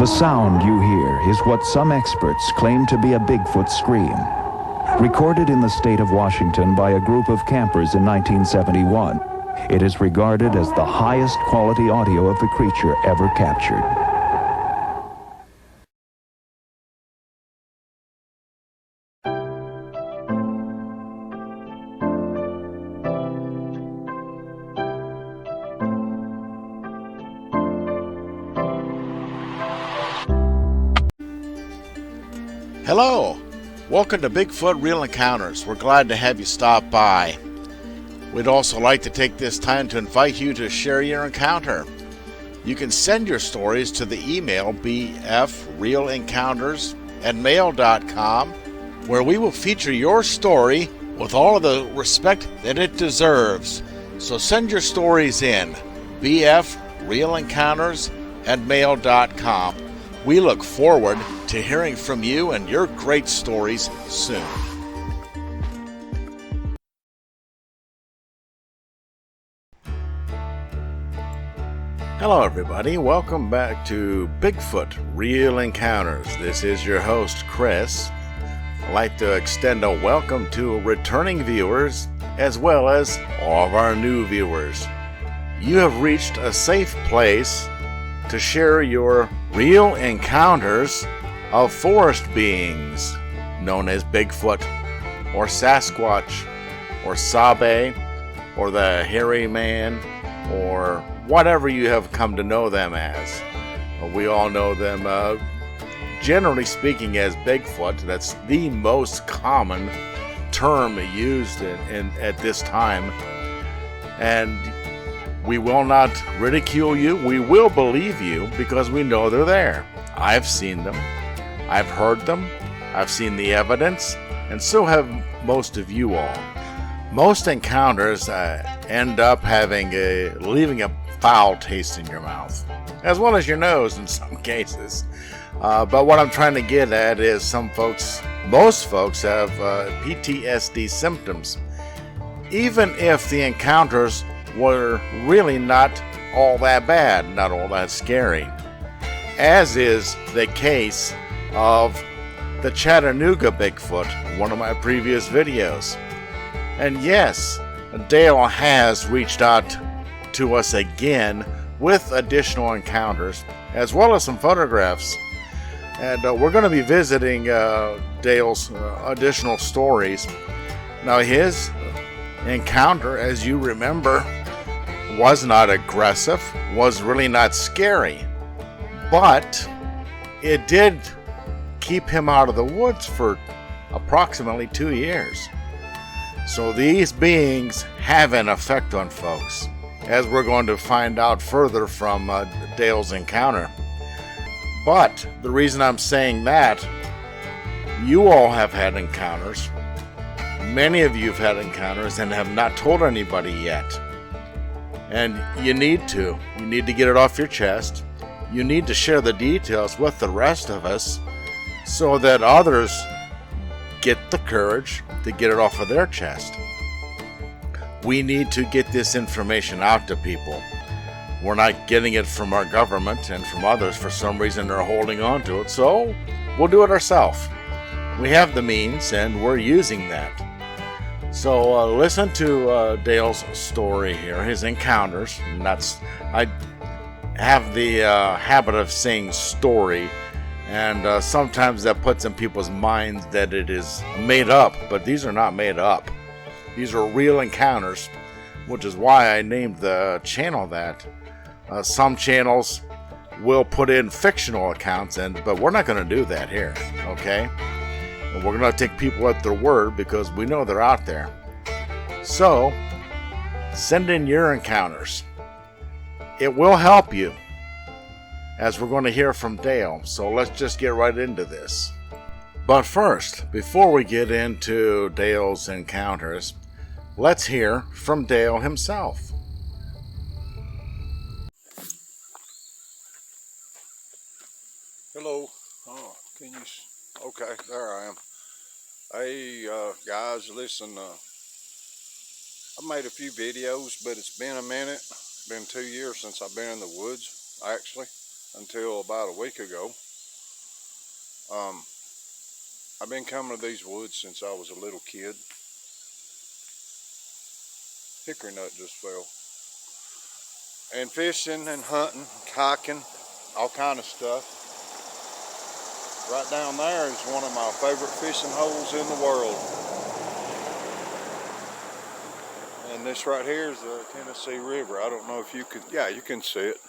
The sound you hear is what some experts claim to be a Bigfoot scream. Recorded in the state of Washington by a group of campers in 1971, it is regarded as the highest quality audio of the creature ever captured. Hello, welcome to Bigfoot Real Encounters. We're glad to have you stop by. We'd also like to take this time to invite you to share your encounter. You can send your stories to the email bfrealencounters@mail.com, where we will feature your story with all of the respect that it deserves. So send your stories in, bfrealencounters@mail.com. We look forward to hearing from you and your great stories soon. Hello everybody, welcome back to Bigfoot Real Encounters. This is your host Chris. I'd like to extend a welcome to returning viewers as well as all of our new viewers. You have reached a safe place to share your real encounters of forest beings known as Bigfoot or Sasquatch or Sabe or the hairy man or whatever you have come to know them as. We all know them generally speaking as Bigfoot. That's the most common term used at this time, and we will not ridicule you. We will believe you because we know they're there. I've seen them. I've heard them. I've seen the evidence, and so have most of you all. Most encounters end up leaving a foul taste in your mouth, as well as your nose in some cases. But what I'm trying to get at is most folks have PTSD symptoms, even if the encounters were really not all that bad, not all that scary, as is the case of the Chattanooga Bigfoot, one of my previous videos. And yes, Dale has reached out to us again with additional encounters, as well as some photographs. And we're going to be visiting Dale's additional stories. Now, his encounter, as you remember, was not aggressive, was really not scary, but it did keep him out of the woods for approximately 2 years. So these beings have an effect on folks, as we're going to find out further from Dale's encounter. But the reason I'm saying that, you all have had encounters. Many of you have had encounters and have not told anybody yet. And you need to. You need to get it off your chest. You need to share the details with the rest of us so that others get the courage to get it off of their chest. We need to get this information out to people. We're not getting it from our government and from others. For some reason they're holding on to it, so we'll do it ourselves. We have the means and we're using that. So listen to Dale's story here, his encounters. And I have the habit of saying story, and sometimes that puts in people's minds that it is made up, but these are not made up. These are real encounters, which is why I named the channel that. Some channels will put in fictional accounts, but we're not going to do that here, okay? And we're going to take people at their word because we know they're out there. So, send in your encounters. It will help you, as we're going to hear from Dale. So let's just get right into this. But first, before we get into Dale's encounters, let's hear from Dale himself. Hello. Oh, okay, there I am. Hey, guys, listen, I made a few videos, but it's been a minute. It's been 2 years since I've been in the woods, actually. until about a week ago. I've been coming to these woods since I was a little kid. Hickory nut just fell. And fishing and hunting, hiking, all kind of stuff. Right down there is one of my favorite fishing holes in the world. And this right here is the Tennessee River. I don't know if you can, yeah, you can see it.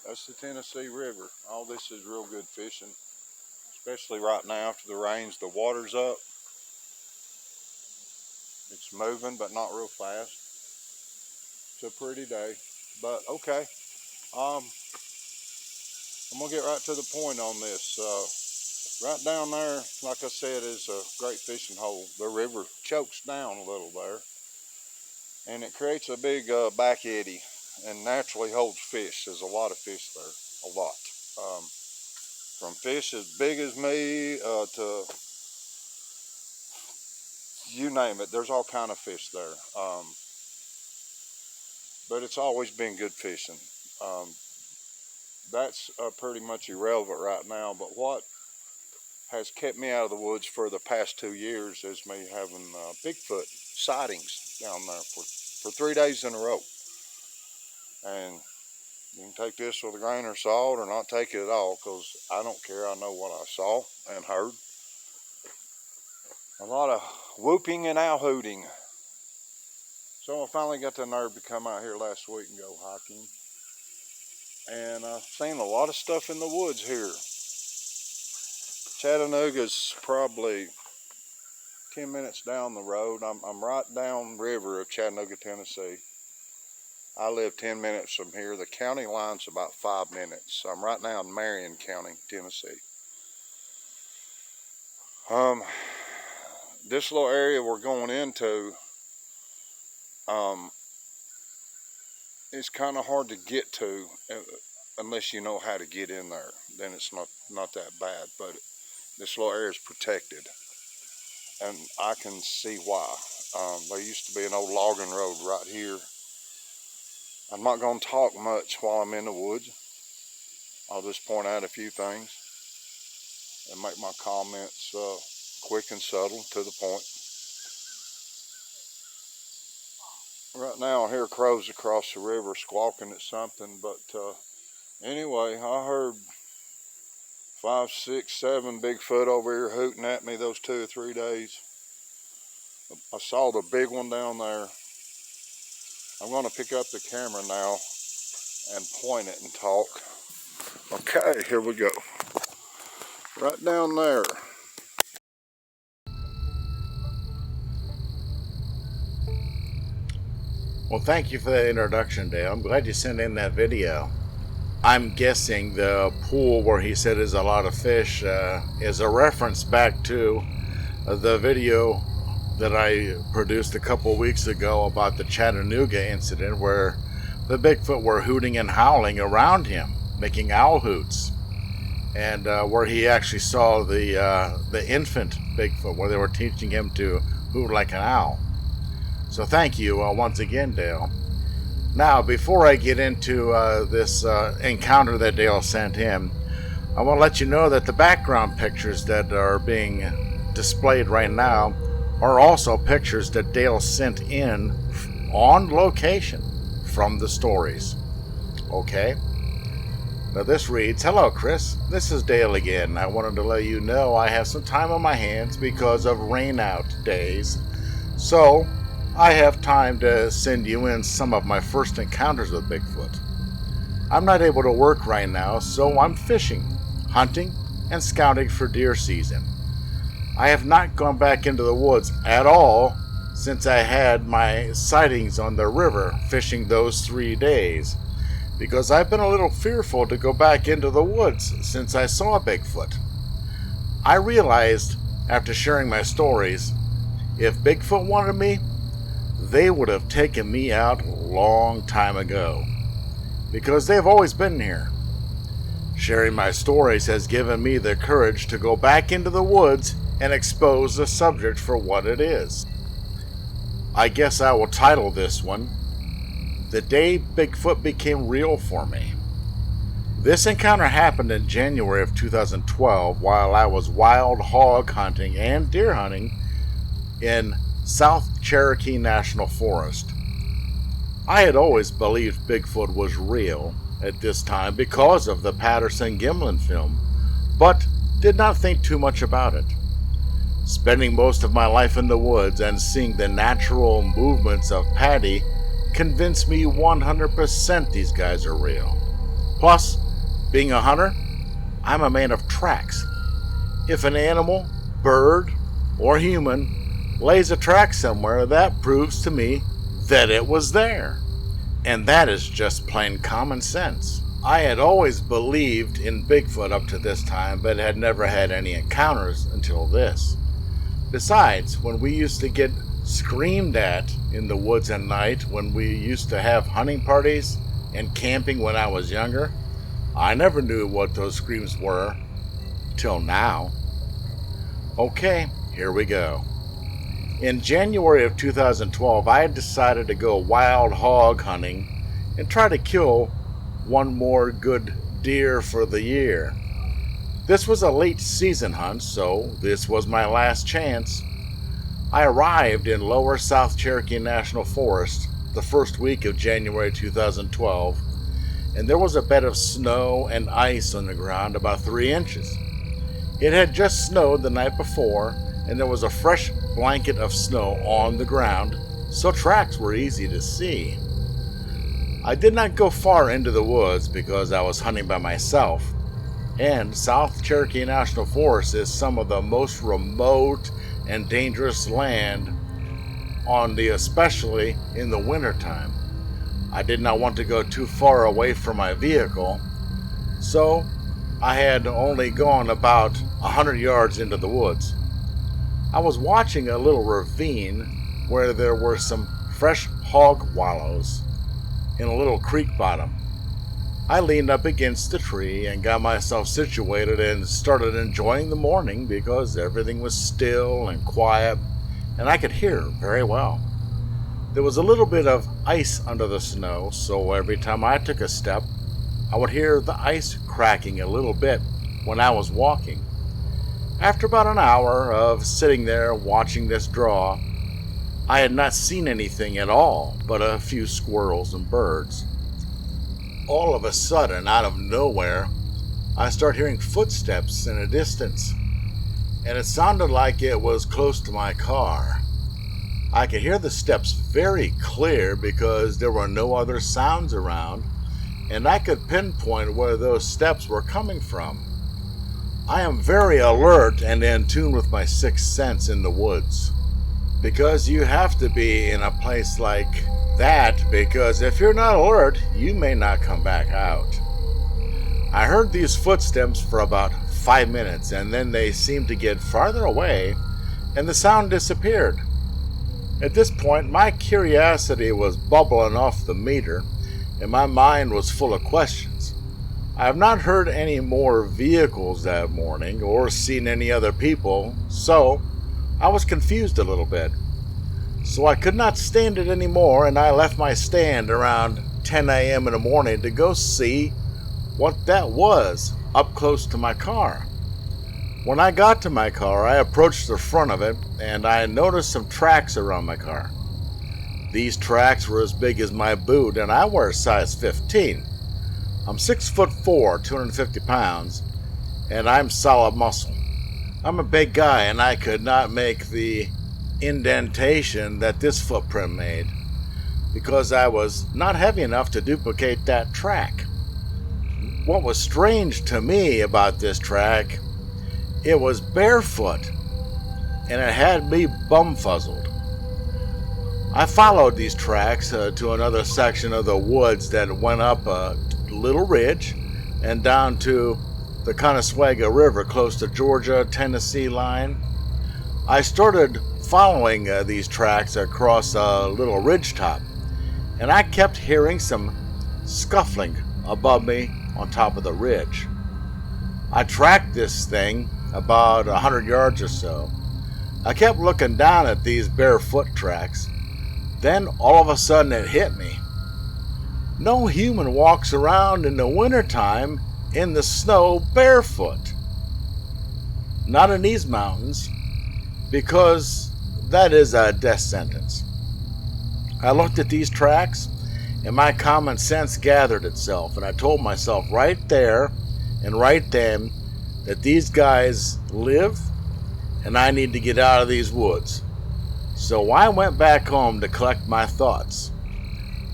That's the Tennessee River. All this is real good fishing, especially right now after the rains. The water's up. It's moving, but not real fast. It's a pretty day, but okay. I'm gonna get right to the point on this. Right down there, like I said, is a great fishing hole. The river chokes down a little there, and it creates a big back eddy and naturally holds fish. There's a lot of fish there, a lot. From fish as big as me to you name it, there's all kind of fish there. But it's always been good fishing. That's pretty much irrelevant right now, but what has kept me out of the woods for the past 2 years is me having Bigfoot sightings down there for 3 days in a row. And you can take this with a grain of salt or not take it at all, because I don't care. I know what I saw and heard. A lot of whooping and owl hooting. So I finally got the nerve to come out here last week and go hiking. And I've seen a lot of stuff in the woods here. Chattanooga's probably 10 minutes down the road. I'm right down river of Chattanooga, Tennessee. I live 10 minutes from here. The county line's about 5 minutes. I'm right now in Marion County, Tennessee. This little area we're going into, it's kind of hard to get to unless you know how to get in there. Then it's not that bad, but this little area is protected, and I can see why. There used to be an old logging road right here. I'm not going to talk much while I'm in the woods. I'll just point out a few things and make my comments quick and subtle, to the point. Right now I hear crows across the river squawking at something, but anyway, I heard 5, 6, 7 Bigfoot over here hooting at me those 2 or 3 days. I saw the big one down there. I'm going to pick up the camera now and point it and talk. Okay, here we go. Right down there. Well, thank you for that introduction, Dale. I'm glad you sent in that video. I'm guessing the pool where he said there's a lot of fish is a reference back to the video that I produced a couple weeks ago about the Chattanooga incident, where the Bigfoot were hooting and howling around him, making owl hoots, and where he actually saw the infant Bigfoot, where they were teaching him to hoot like an owl. So thank you once again, Dale. Now, before I get into this encounter that Dale sent in, I want to let you know that the background pictures that are being displayed right now are also pictures that Dale sent in on location from the stories. Okay? Now this reads, "Hello Chris, this is Dale again. I wanted to let you know I have some time on my hands because of rain out days. So I have time to send you in some of my first encounters with Bigfoot. I'm not able to work right now, so I'm fishing, hunting, and scouting for deer season. I have not gone back into the woods at all since I had my sightings on the river fishing those 3 days, because I've been a little fearful to go back into the woods since I saw Bigfoot. I realized after sharing my stories, if Bigfoot wanted me, they would have taken me out a long time ago, because they've always been here. Sharing my stories has given me the courage to go back into the woods and expose the subject for what it is. I guess I will title this one, The Day Bigfoot Became Real for Me. This encounter happened in January of 2012 while I was wild hog hunting and deer hunting in South Cherokee National Forest. I had always believed Bigfoot was real at this time because of the Patterson-Gimlin film, but did not think too much about it. Spending most of my life in the woods and seeing the natural movements of Patty convinced me 100% these guys are real. Plus, being a hunter, I'm a man of tracks. If an animal, bird, or human lays a track somewhere, that proves to me that it was there. And that is just plain common sense. I had always believed in Bigfoot up to this time, but had never had any encounters until this. Besides, when we used to get screamed at in the woods at night, when we used to have hunting parties and camping when I was younger, I never knew what those screams were, till now. Okay, here we go. In January of 2012, I had decided to go wild hog hunting and try to kill one more good deer for the year. This was a late season hunt, so this was my last chance. I arrived in Lower South Cherokee National Forest the first week of January 2012, and there was a bed of snow and ice on the ground about 3 inches. It had just snowed the night before, and there was a fresh blanket of snow on the ground, so tracks were easy to see. I did not go far into the woods because I was hunting by myself, and South Cherokee National Forest is some of the most remote and dangerous land especially in the wintertime. I did not want to go too far away from my vehicle, so I had only gone about 100 yards into the woods. I was watching a little ravine where there were some fresh hog wallows in a little creek bottom. I leaned up against the tree and got myself situated and started enjoying the morning because everything was still and quiet and I could hear very well. There was a little bit of ice under the snow, so every time I took a step, I would hear the ice cracking a little bit when I was walking. After about an hour of sitting there watching this draw, I had not seen anything at all but a few squirrels and birds. All of a sudden, out of nowhere, I start hearing footsteps in a distance, and it sounded like it was close to my car. I could hear the steps very clear because there were no other sounds around, and I could pinpoint where those steps were coming from. I am very alert and in tune with my sixth sense in the woods, because you have to be in a place like that, because if you're not alert, you may not come back out. I heard these footsteps for about 5 minutes, and then they seemed to get farther away, and the sound disappeared. At this point, my curiosity was bubbling off the meter, and my mind was full of questions. I have not heard any more vehicles that morning, or seen any other people, so I was confused a little bit. So I could not stand it anymore, and I left my stand around 10 a.m. in the morning to go see what that was up close to my car. When I got to my car, I approached the front of it, and I noticed some tracks around my car. These tracks were as big as my boot, and I wear size 15. I'm 6'4", 250 pounds, and I'm solid muscle. I'm a big guy, and I could not make the indentation that this footprint made because I was not heavy enough to duplicate that track. What was strange to me about this track, it was barefoot, and it had me bumfuzzled. I followed these tracks to another section of the woods that went up a little ridge and down to the Conaswega River close to Georgia-Tennessee line. I started following these tracks across a little ridge top, and I kept hearing some scuffling above me on top of the ridge. I tracked this thing about 100 yards or so. I kept looking down at these barefoot tracks. Then all of a sudden it hit me. No human walks around in the wintertime in the snow barefoot. Not in these mountains, because that is a death sentence. I looked at these tracks, and my common sense gathered itself, and I told myself right there and right then that these guys live, and I need to get out of these woods. So I went back home to collect my thoughts.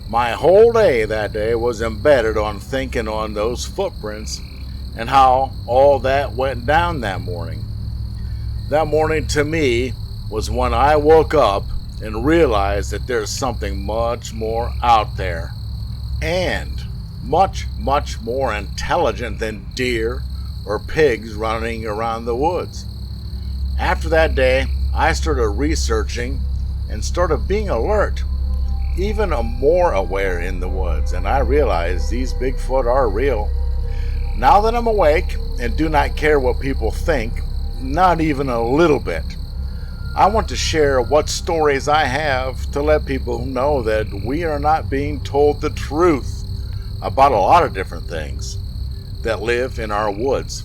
My whole day that day was embedded on thinking on those footprints and how all that went down that morning. That morning to me was when I woke up and realized that there's something much more out there, and much, much more intelligent than deer or pigs running around the woods. After that day, I started researching and started being alert, even more aware in the woods, and I realized these Bigfoot are real. Now that I'm awake and do not care what people think, not even a little bit, I want to share what stories I have to let people know that we are not being told the truth about a lot of different things that live in our woods.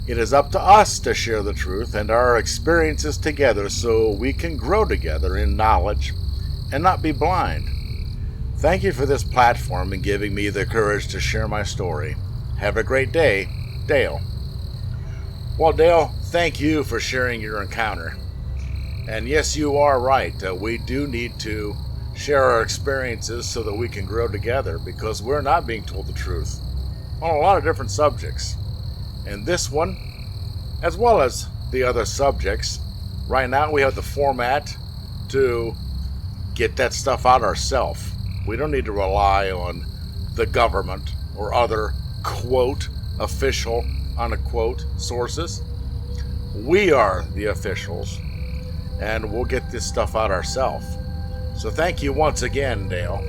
It is up to us to share the truth and our experiences together so we can grow together in knowledge and not be blind. Thank you for this platform and giving me the courage to share my story. Have a great day, Dale. Well, Dale, thank you for sharing your encounter. And yes, you are right. We do need to share our experiences so that we can grow together, because we're not being told the truth on a lot of different subjects. And this one, as well as the other subjects, right now we have the format to get that stuff out ourselves. We don't need to rely on the government or other, quote, official, unquote, sources. We are the officials, and we'll get this stuff out ourselves. So thank you once again, Dale.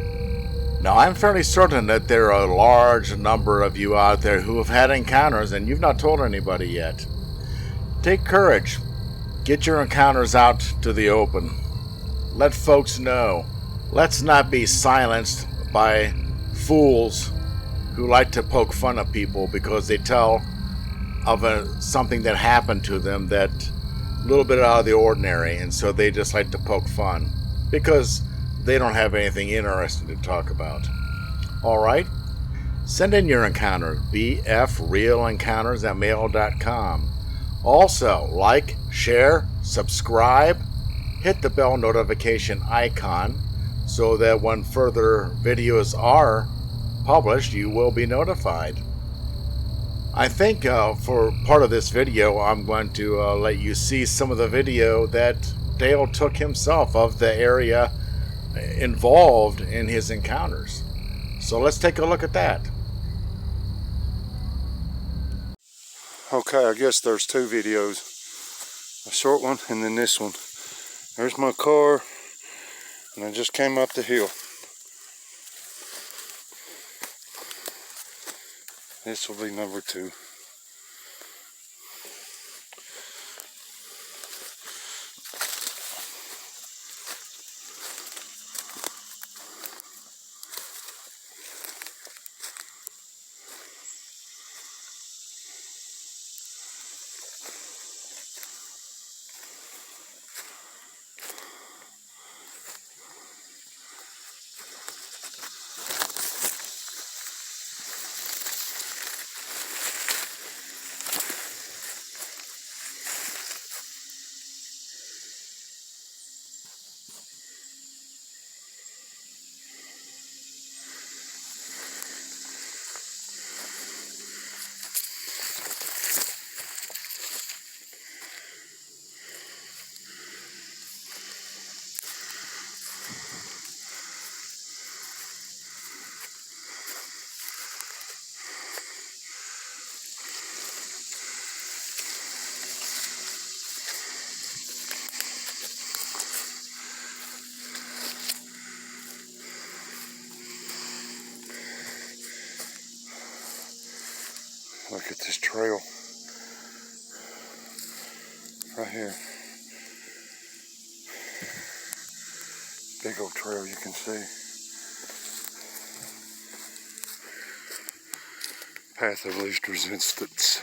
Now, I'm fairly certain that there are a large number of you out there who have had encounters and you've not told anybody yet. Take courage. Get your encounters out to the open. Let folks know. Let's not be silenced by fools who like to poke fun at people because they tell of something that happened to them that a little bit out of the ordinary, and so they just like to poke fun because they don't have anything interesting to talk about. Alright? Send in your encounter, bfrealencounters@mail.com. Also, like, share, subscribe, hit the bell notification icon so that when further videos are published, you will be notified. I think for part of this video, I'm going to let you see some of the video that Dale took himself of the area involved in his encounters. So let's take a look at that. Okay, I guess there's two videos. A short one and then this one. There's my car, and I just came up the hill. This will be number two. Look at this trail right here. Big old trail you can see. path of least resistance.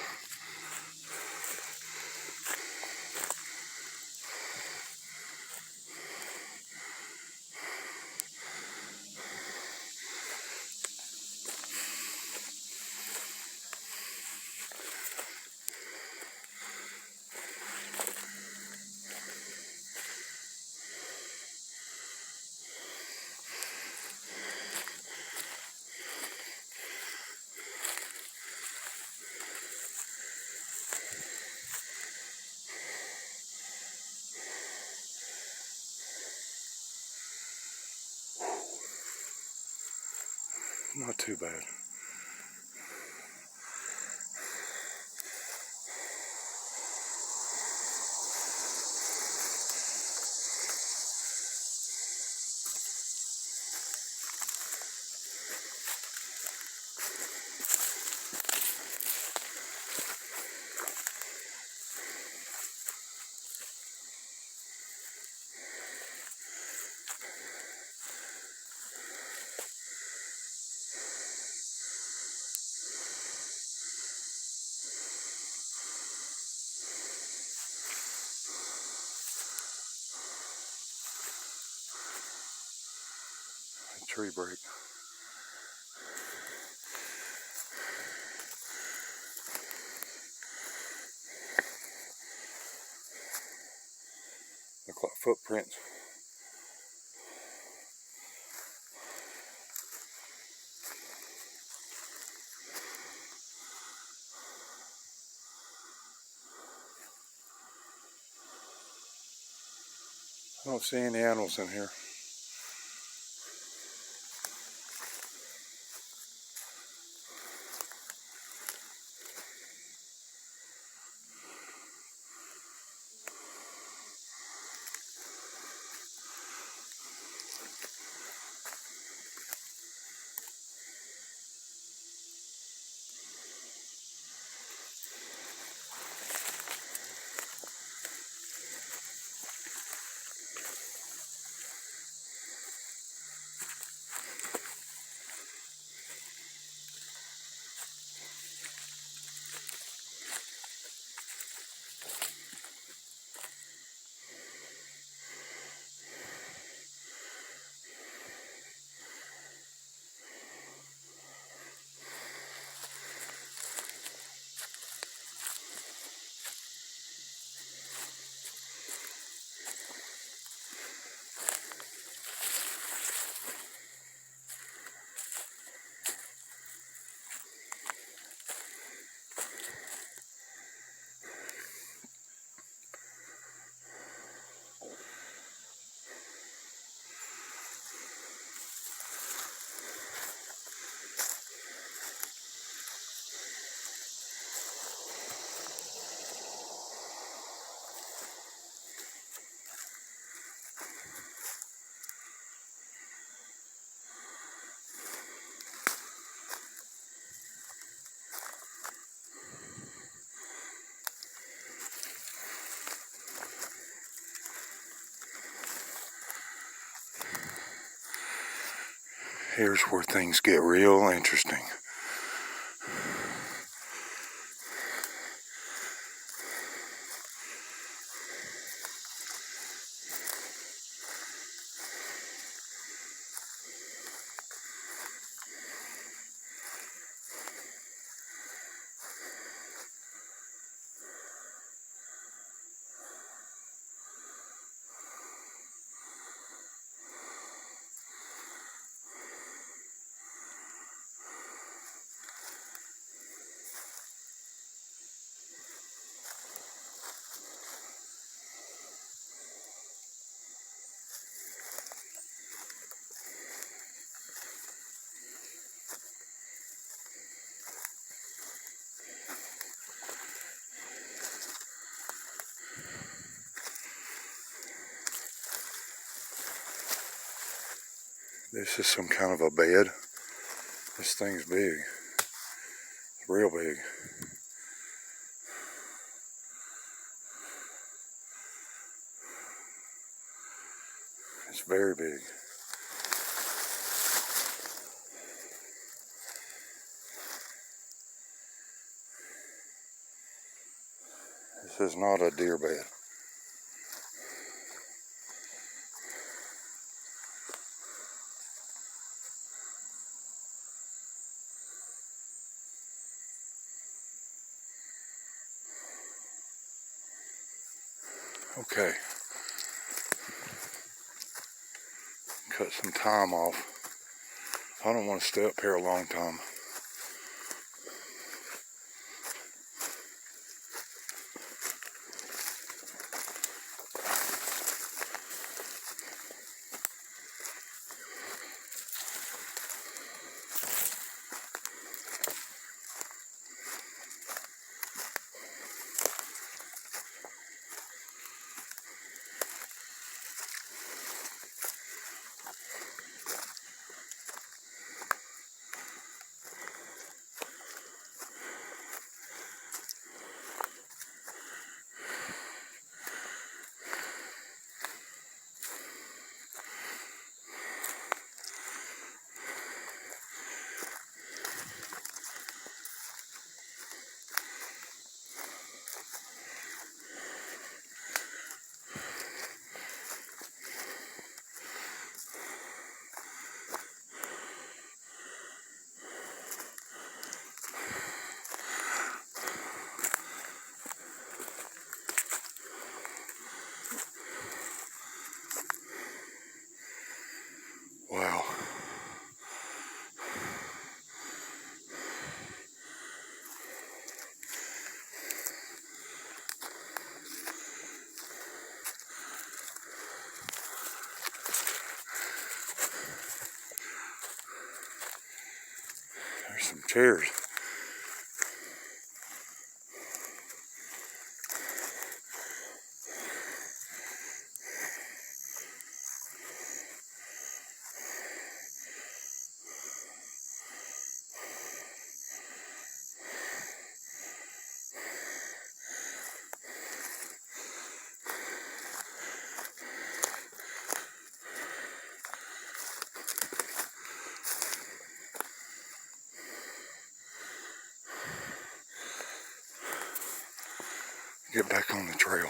Not too bad. Tree break. Look like footprints. I don't see any animals in here. Here's where things get real interesting. This is some kind of a bed. This thing's big. It's real big. It's very big. This is not a deer bed. Okay. Cut some time off. I don't want to stay up here a long time. Wow. There's some chairs. Get back on the trail.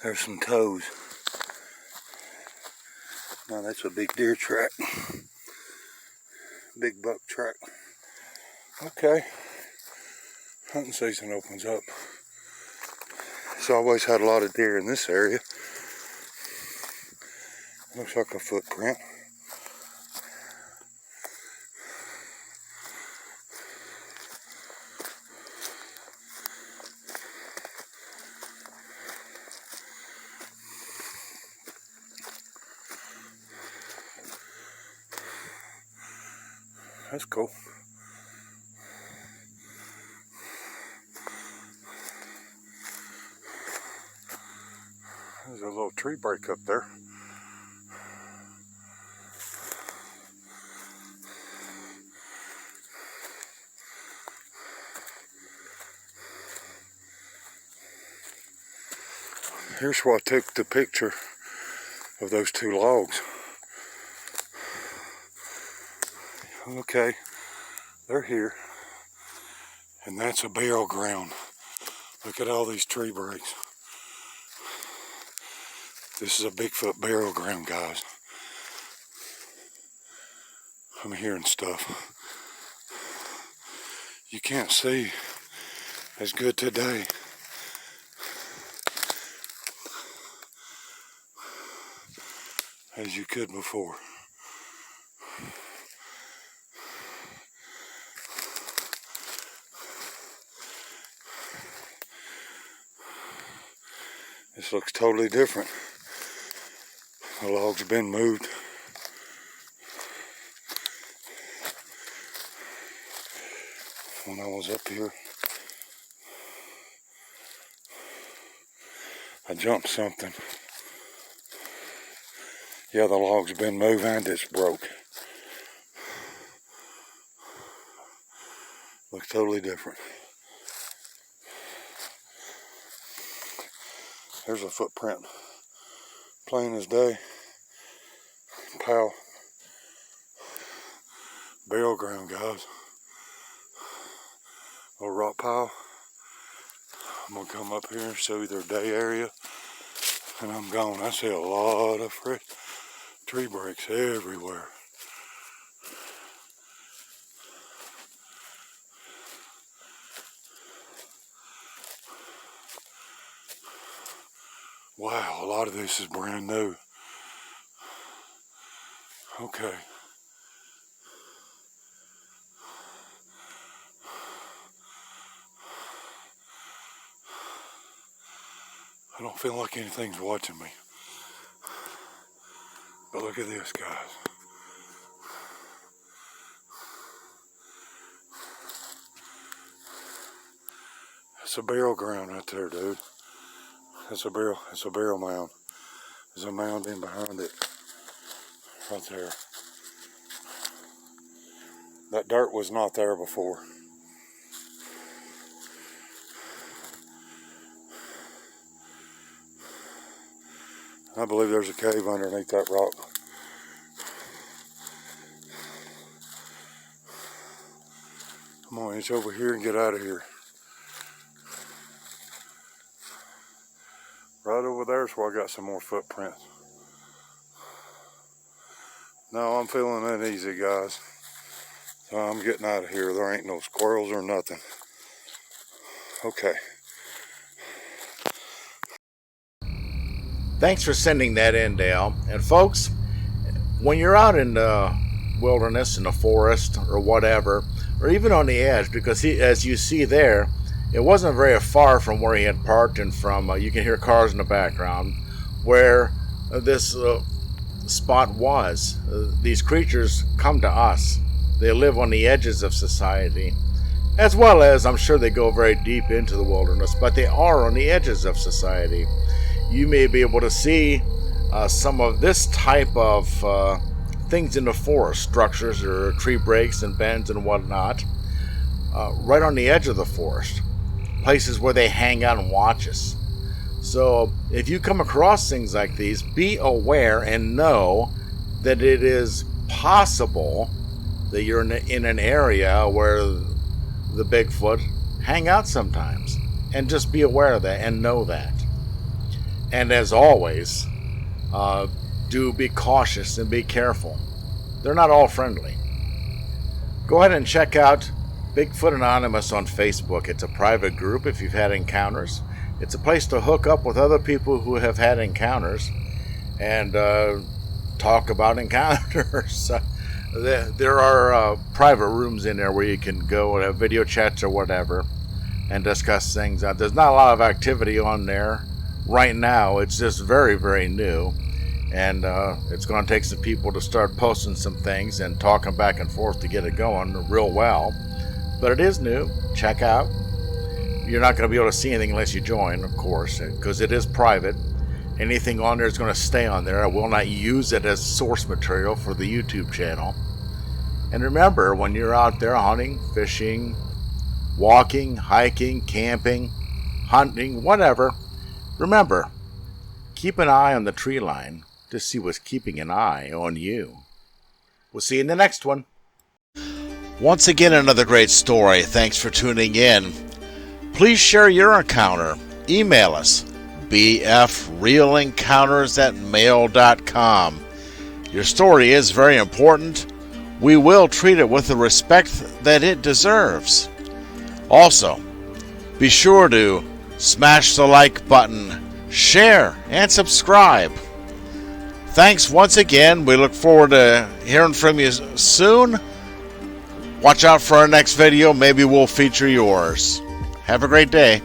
There's some toes. Now that's a big deer track. Big buck track. Okay. Hunting season opens up. It's always had a lot of deer in this area. Looks like a footprint. That's cool. There's a little tree break up there. Here's where I took the picture of those two logs. Okay, they're here. And that's a burial ground. Look at all these tree breaks. This is a Bigfoot burial ground, guys. I'm hearing stuff. You can't see as good today as you could before. This looks totally different. The log's been moved. When I was up here, I jumped something. Yeah, the log's been moved and it's broke. Looks totally different. There's a footprint, plain as day. Pile, burial ground, guys. Little rock pile. I'm gonna come up here and show you their day area, and I'm gone. I see a lot of fresh tree breaks everywhere. Wow, a lot of this is brand new. Okay. I don't feel like anything's watching me. But look at this, guys. That's a burial ground right there, dude. That's a burial mound. There's a mound in behind it. Right there. That dirt was not there before. I believe there's a cave underneath that rock. I'm gonna inch over here and get out of here. Right over there is where I got some more footprints. No, I'm feeling uneasy, guys. So I'm getting out of here. There ain't no squirrels or nothing. Okay. Thanks for sending that in, Dale. And folks, when you're out in the wilderness, in the forest, or whatever, or even on the edge, because as you see there, it wasn't very far from where he had parked, and from, you can hear cars in the background, where this spot was. These creatures come to us. They live on the edges of society, as well as, I'm sure they go very deep into the wilderness, but they are on the edges of society. You may be able to see some of this type of things in the forest, structures or tree breaks and bends and whatnot, right on the edge of the forest, places where they hang out and watch us. So if you come across things like these, be aware and know that it is possible that you're in an area where the Bigfoot hang out sometimes, and just be aware of that and know that. And as always, do be cautious and be careful. They're not all friendly. Go ahead and check out Bigfoot Anonymous on Facebook. It's a private group if you've had encounters. It's a place to hook up with other people who have had encounters and talk about encounters. There are private rooms in there where you can go and have video chats or whatever and discuss things. There's not a lot of activity on there right now. It's just very, very new. And it's going to take some people to start posting some things and talking back and forth to get it going real well. But it is new. Check out. You're not going to be able to see anything unless you join, of course, because it is private. Anything on there is going to stay on there. I will not use it as source material for the YouTube channel. And remember, when you're out there hunting, fishing, walking, hiking, camping, hunting, whatever, remember, keep an eye on the tree line to see what's keeping an eye on you. We'll see you in the next one. Once again, another great story. Thanks for tuning in. Please share your encounter. Email us, bfrealencounters@mail.com. Your story is very important. We will treat it with the respect that it deserves. Also, be sure to smash the like button, share, and subscribe. Thanks once again. We look forward to hearing from you soon. Watch out for our next video. Maybe we'll feature yours. Have a great day.